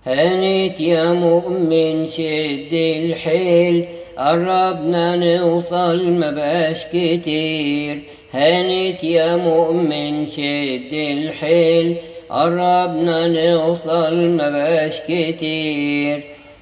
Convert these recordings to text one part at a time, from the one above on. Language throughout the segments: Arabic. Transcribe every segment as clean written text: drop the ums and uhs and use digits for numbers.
هانت يا مؤمن شد الحيل، قربنا نوصل مبقاش كتير. هانت يا مؤمن شد الحيل، قربنا نوصل مبقاش كتير.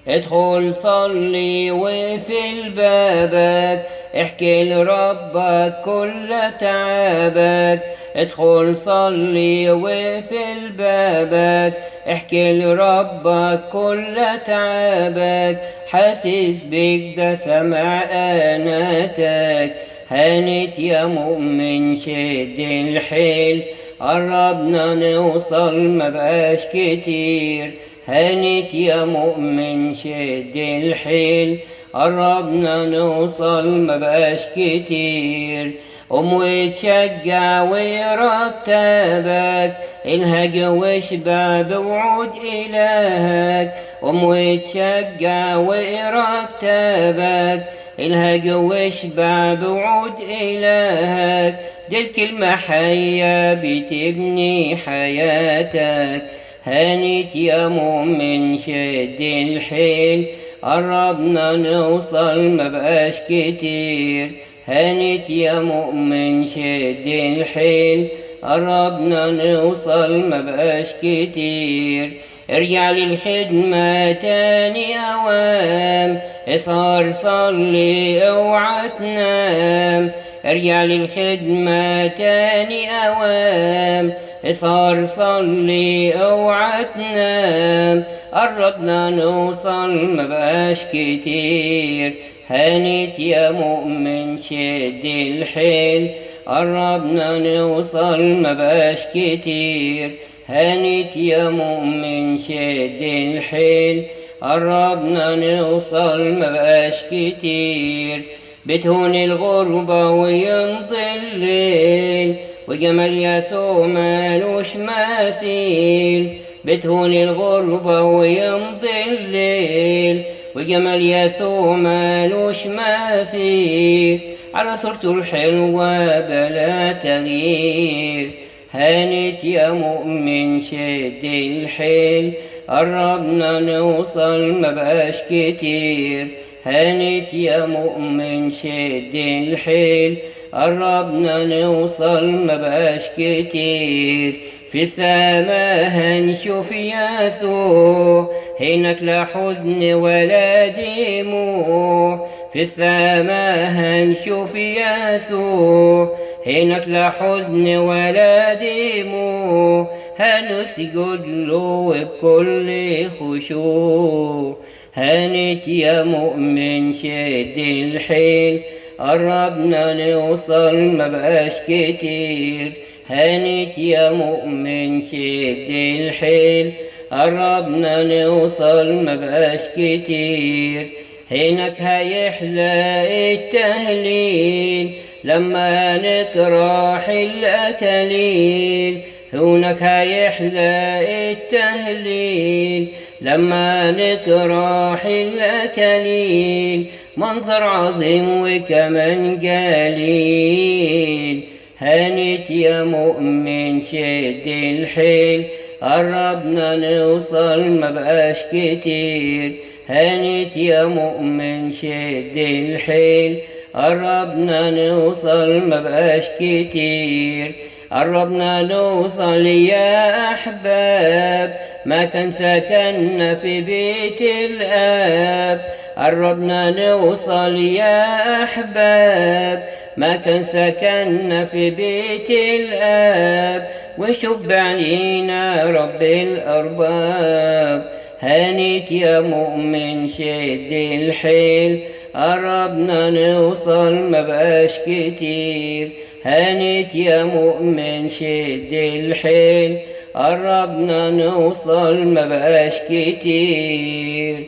ادخل صلي وفي بابك، احكي لربك كل تعبك. ادخل صلي وفي بابك، احكي لربك كل تعبك. حاسس بيك ده سمع آناتك. هانت يا مؤمن شد الحيل، قربنا نوصل مبقاش كتير. هانت يا مؤمن شد الحيل، قربنا نوصل مبقاش كتير. قوم وتشجع ورتبك، انهج واشبع بوعود إلهك. قوم وتشجع ورتبك، انهج واشبع بوعود إلهك. دي الكلمة حية بتبني حياتك. هانت يا مؤمن شد الحيل، قربنا نوصل مبقاش كتير. هانت يا مؤمن شد الحيل، قربنا نوصل مبقاش كتير. ارجع للخدمة تاني أوام، اسهر صلي اوعى تنام. ارجع للخدمة تاني أوام، اسهر صلي اوعى تنام. قربنا نوصل مبقاش كتير. هانت يا مؤمن شد الحيل، قربنا نوصل مبقاش كتير. هانت يا مؤمن شد الحيل، قربنا نوصل مبقاش كتير. بتهون الغربة ويمضي الليل، وجمال يسوع مالوش مثيل. بتهون الغربة ويمضي الليل، وجمال يسوع مالوش مثيل. على صورته الحلوة بلا تغيير. هانت يا مؤمن شد الحيل، قربنا نوصل مبقاش كتير. هانت يا مؤمن شد الحيل، قربنا نوصل مبقاش كتير. في السما هنشوف يسوع، هناك لا حزن ولا دموع. في السما هنشوف يسوع، هناك لا حزن ولا دموع. هنسجد له بكل خشوع. هانت يا مؤمن شد الحيل، قربنا نوصل مبقاش كتير. هانت يا مؤمن شد الحيل، قربنا نوصل مبقاش كتير. هناك هيحلى التهليل لما نطرح الأكاليل. هناك هيحلى التهليل لما نطرح الأكاليل. منظر عظيم وكمان جليل. هانت يا مؤمن شد الحيل، قربنا نوصل مبقاش كتير. هانت يا مؤمن شد الحيل، قربنا نوصل مبقاش كتير. قربنا نوصل يا أحباب، ما كان سكننا في بيت الآب. قربنا نوصل يا أحباب، ما كان سكننا في بيت الآب. وشوف بعينينا رب الأرباب. هانت يا مؤمن شد الحيل، قربنا نوصل مبقاش كتير. هانت يا مؤمن شد الحيل، قربنا نوصل مبقاش كتير.